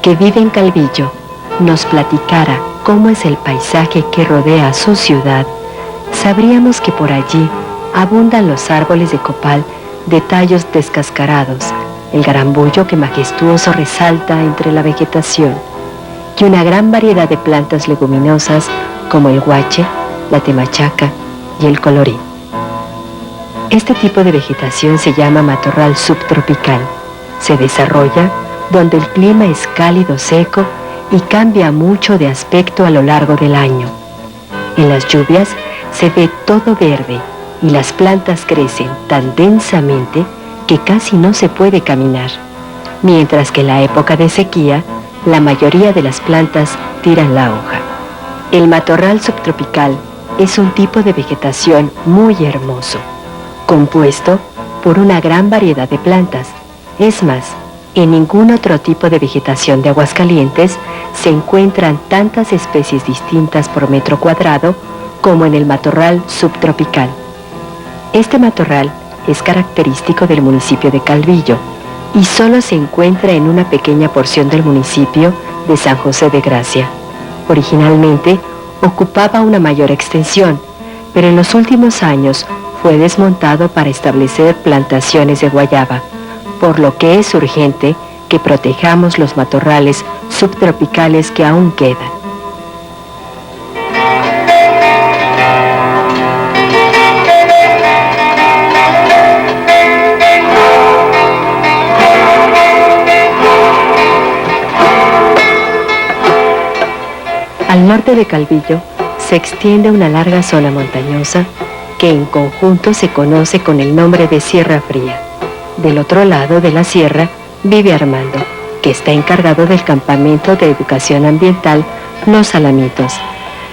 que vive en Calvillo, nos platicara cómo es el paisaje que rodea su ciudad, sabríamos que por allí abundan los árboles de copal de tallos descascarados, el garambullo que majestuoso resalta entre la vegetación, y una gran variedad de plantas leguminosas como el guache, la temachaca y el colorín. Este tipo de vegetación se llama matorral subtropical. Se desarrolla donde el clima es cálido seco y cambia mucho de aspecto a lo largo del año. En las lluvias se ve todo verde y las plantas crecen tan densamente que casi no se puede caminar, mientras que en la época de sequía la mayoría de las plantas tiran la hoja. El matorral subtropical es un tipo de vegetación muy hermoso, compuesto por una gran variedad de plantas. Es más, en ningún otro tipo de vegetación de Aguascalientes se encuentran tantas especies distintas por metro cuadrado como en el matorral subtropical. Este matorral es característico del municipio de Calvillo y solo se encuentra en una pequeña porción del municipio de San José de Gracia. Originalmente ocupaba una mayor extensión, pero en los últimos años fue desmontado para establecer plantaciones de guayaba, por lo que es urgente que protejamos los matorrales subtropicales que aún quedan. Al norte de Calvillo se extiende una larga zona montañosa que en conjunto se conoce con el nombre de Sierra Fría. Del otro lado de la sierra vive Armando, que está encargado del campamento de educación ambiental Los Alamitos.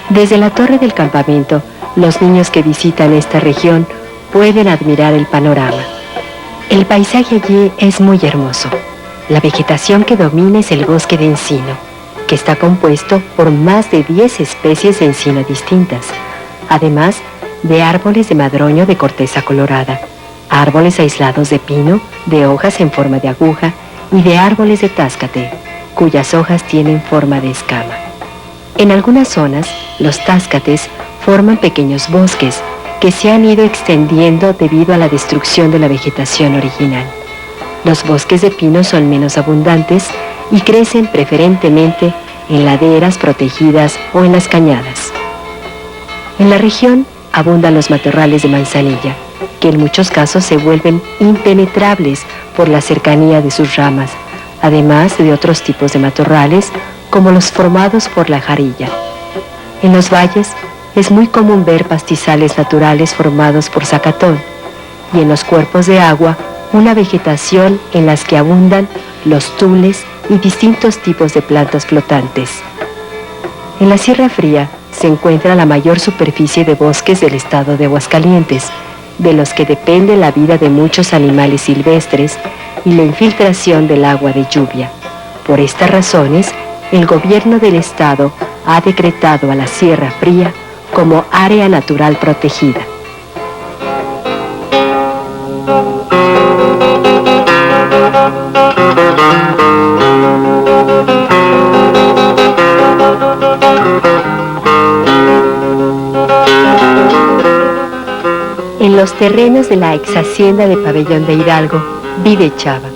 Desde la torre del campamento, los niños que visitan esta región pueden admirar el panorama. El paisaje allí es muy hermoso. La vegetación que domina es el bosque de encino, que está compuesto por más de 10 especies de encino distintas, además de árboles de madroño de corteza colorada, árboles aislados de pino, de hojas en forma de aguja, y de árboles de táscate, cuyas hojas tienen forma de escama. En algunas zonas, los táscates forman pequeños bosques que se han ido extendiendo debido a la destrucción de la vegetación original. Los bosques de pino son menos abundantes y crecen preferentemente en laderas protegidas o en las cañadas. En la región abundan los matorrales de manzanilla, que en muchos casos se vuelven impenetrables por la cercanía de sus ramas, además de otros tipos de matorrales, como los formados por la jarilla. En los valles es muy común ver pastizales naturales formados por zacatón, y en los cuerpos de agua una vegetación en las que abundan los tules y distintos tipos de plantas flotantes. En la Sierra Fría se encuentra la mayor superficie de bosques del estado de Aguascalientes, de los que depende la vida de muchos animales silvestres y la infiltración del agua de lluvia. Por estas razones, el gobierno del estado ha decretado a la Sierra Fría como área natural protegida. En los terrenos de la ex hacienda de Pabellón de Hidalgo vive Chava.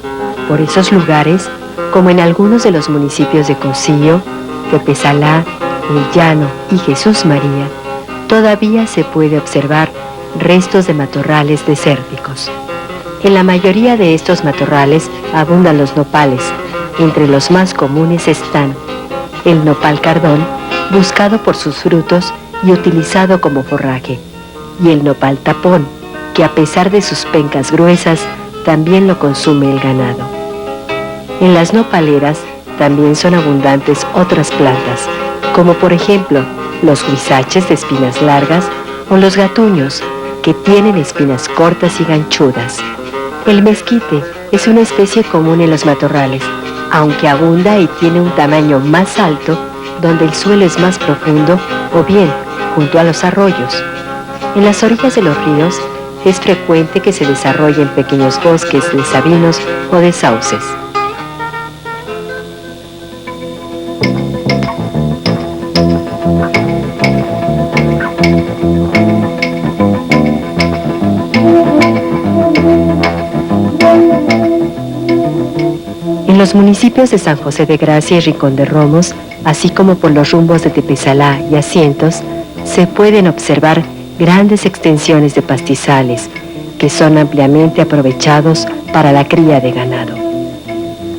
Por esos lugares, como en algunos de los municipios de Cocío, Tepesalá, El Llano y Jesús María, todavía se puede observar restos de matorrales desérticos. En la mayoría de estos matorrales abundan los nopales. Entre los más comunes están el nopal cardón, buscado por sus frutos y utilizado como forraje, y el nopal tapón, que a pesar de sus pencas gruesas, también lo consume el ganado. En las nopaleras también son abundantes otras plantas, como por ejemplo los huizaches de espinas largas o los gatuños, que tienen espinas cortas y ganchudas. El mezquite es una especie común en los matorrales, aunque abunda y tiene un tamaño más alto donde el suelo es más profundo o bien junto a los arroyos. En las orillas de los ríos es frecuente que se desarrollen pequeños bosques de sabinos o de sauces. Por los municipios de San José de Gracia y Rincón de Romos, así como por los rumbos de Tepesalá y Asientos, se pueden observar grandes extensiones de pastizales que son ampliamente aprovechados para la cría de ganado.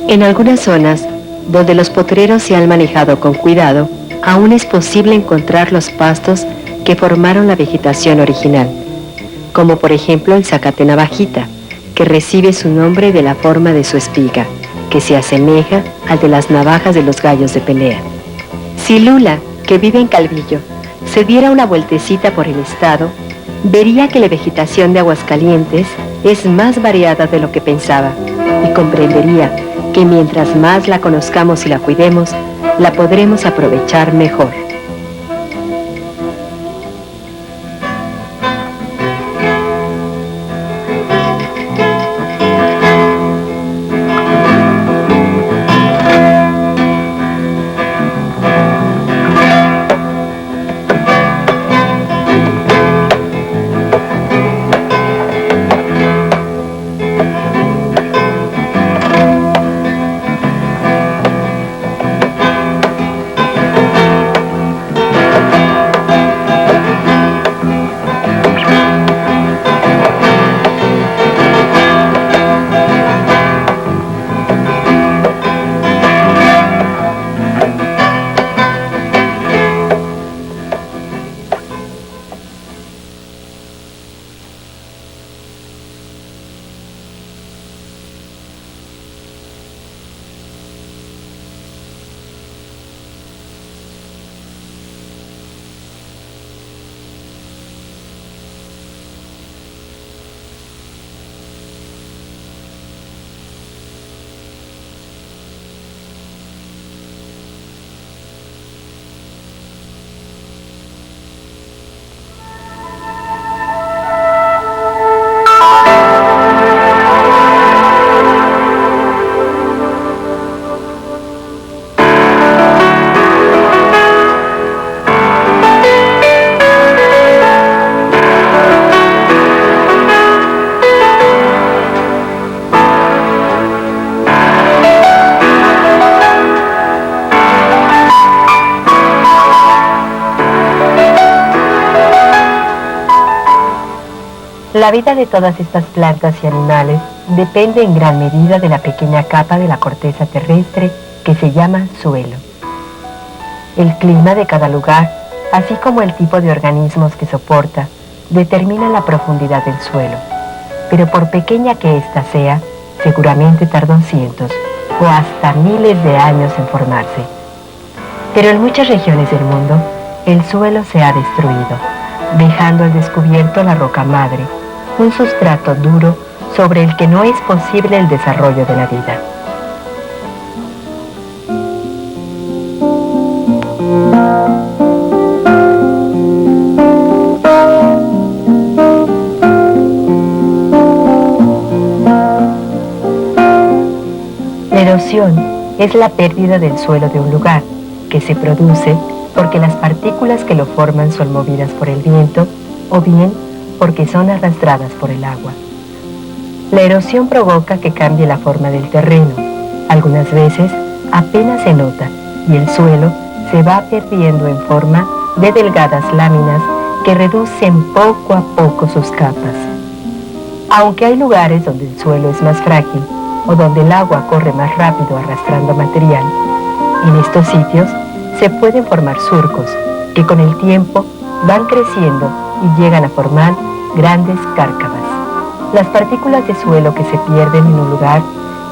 En algunas zonas, donde los potreros se han manejado con cuidado, aún es posible encontrar los pastos que formaron la vegetación original, como por ejemplo el zacate navajita, que recibe su nombre de la forma de su espiga, que se asemeja al de las navajas de los gallos de pelea. Si Lula, que vive en Calvillo, se diera una vueltecita por el estado, vería que la vegetación de Aguascalientes es más variada de lo que pensaba y comprendería que mientras más la conozcamos y la cuidemos, la podremos aprovechar mejor. La vida de todas estas plantas y animales depende en gran medida de la pequeña capa de la corteza terrestre que se llama suelo. El clima de cada lugar, así como el tipo de organismos que soporta, determina la profundidad del suelo, pero por pequeña que ésta sea, seguramente tardó cientos o hasta miles de años en formarse. Pero en muchas regiones del mundo, el suelo se ha destruido, dejando al descubierto la roca madre, un sustrato duro sobre el que no es posible el desarrollo de la vida. La erosión es la pérdida del suelo de un lugar, que se produce porque las partículas que lo forman son movidas por el viento o bien porque son arrastradas por el agua. La erosión provoca que cambie la forma del terreno. Algunas veces apenas se nota y el suelo se va perdiendo en forma de delgadas láminas que reducen poco a poco sus capas. Aunque hay lugares donde el suelo es más frágil o donde el agua corre más rápido arrastrando material, en estos sitios se pueden formar surcos que con el tiempo van creciendo y llegan a formar grandes cárcavas. Las partículas de suelo que se pierden en un lugar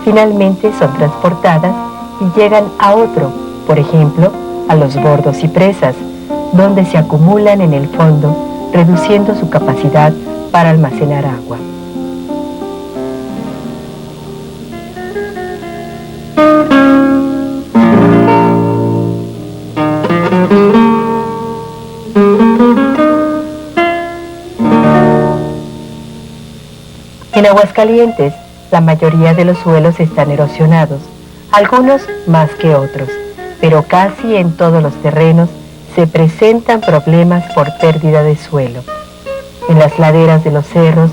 finalmente son transportadas y llegan a otro, por ejemplo, a los bordos y presas, donde se acumulan en el fondo, reduciendo su capacidad para almacenar agua. En Aguascalientes, la mayoría de los suelos están erosionados, algunos más que otros, pero casi en todos los terrenos se presentan problemas por pérdida de suelo. En las laderas de los cerros,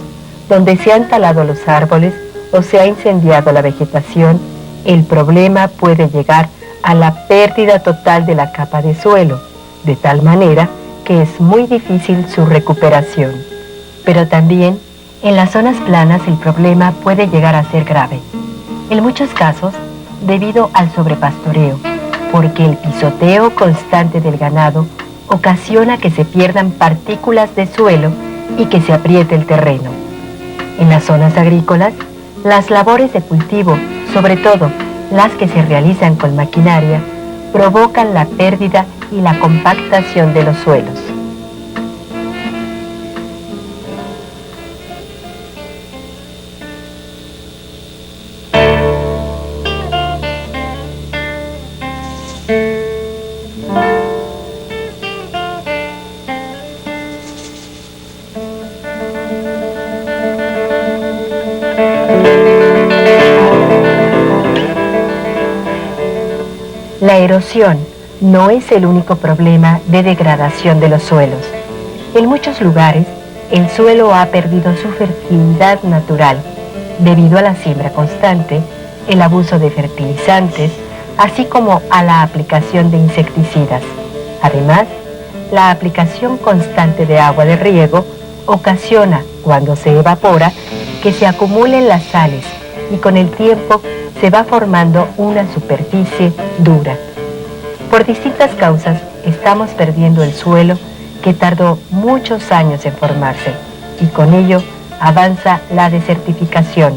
donde se han talado los árboles o se ha incendiado la vegetación, el problema puede llegar a la pérdida total de la capa de suelo, de tal manera que es muy difícil su recuperación. Pero también, en las zonas planas el problema puede llegar a ser grave. En muchos casos, debido al sobrepastoreo, porque el pisoteo constante del ganado ocasiona que se pierdan partículas de suelo y que se apriete el terreno. En las zonas agrícolas, las labores de cultivo, sobre todo las que se realizan con maquinaria, provocan la pérdida y la compactación de los suelos. La erosión no es el único problema de degradación de los suelos. En muchos lugares, el suelo ha perdido su fertilidad natural debido a la siembra constante, el abuso de fertilizantes, así como a la aplicación de insecticidas. Además, la aplicación constante de agua de riego ocasiona, cuando se evapora, que se acumulen las sales y con el tiempo se va formando una superficie dura. Por distintas causas estamos perdiendo el suelo que tardó muchos años en formarse y con ello avanza la desertificación.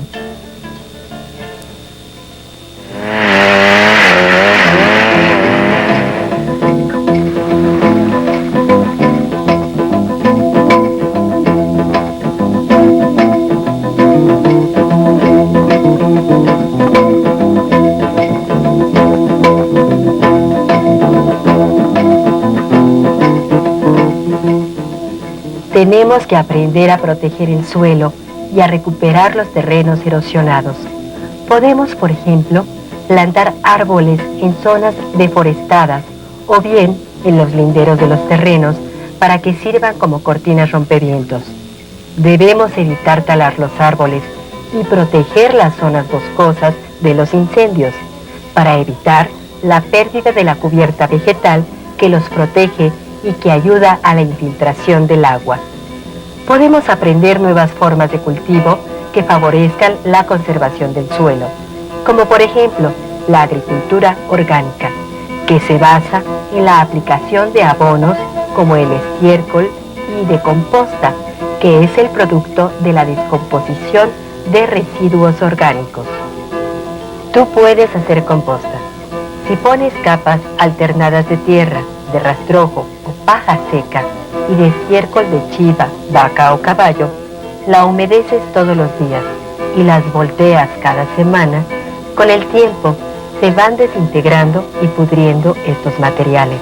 Tenemos que aprender a proteger el suelo y a recuperar los terrenos erosionados. Podemos, por ejemplo, plantar árboles en zonas deforestadas o bien en los linderos de los terrenos para que sirvan como cortinas rompevientos. Debemos evitar talar los árboles y proteger las zonas boscosas de los incendios para evitar la pérdida de la cubierta vegetal que los protege y que ayuda a la infiltración del agua. Podemos aprender nuevas formas de cultivo que favorezcan la conservación del suelo, como por ejemplo la agricultura orgánica, que se basa en la aplicación de abonos como el estiércol y de composta, que es el producto de la descomposición de residuos orgánicos. Tú puedes hacer composta. Si pones capas alternadas de tierra, de rastrojo o paja seca y de estiércol de chiva, vaca o caballo, la humedeces todos los días y las volteas cada semana, con el tiempo se van desintegrando y pudriendo estos materiales,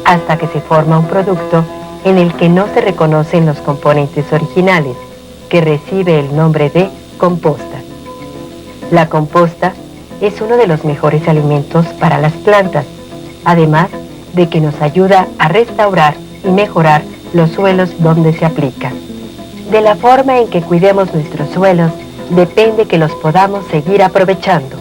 hasta que se forma un producto en el que no se reconocen los componentes originales, que recibe el nombre de composta. La composta es uno de los mejores alimentos para las plantas, además de que nos ayuda a restaurar y mejorar los suelos donde se aplica. De la forma en que cuidemos nuestros suelos depende que los podamos seguir aprovechando.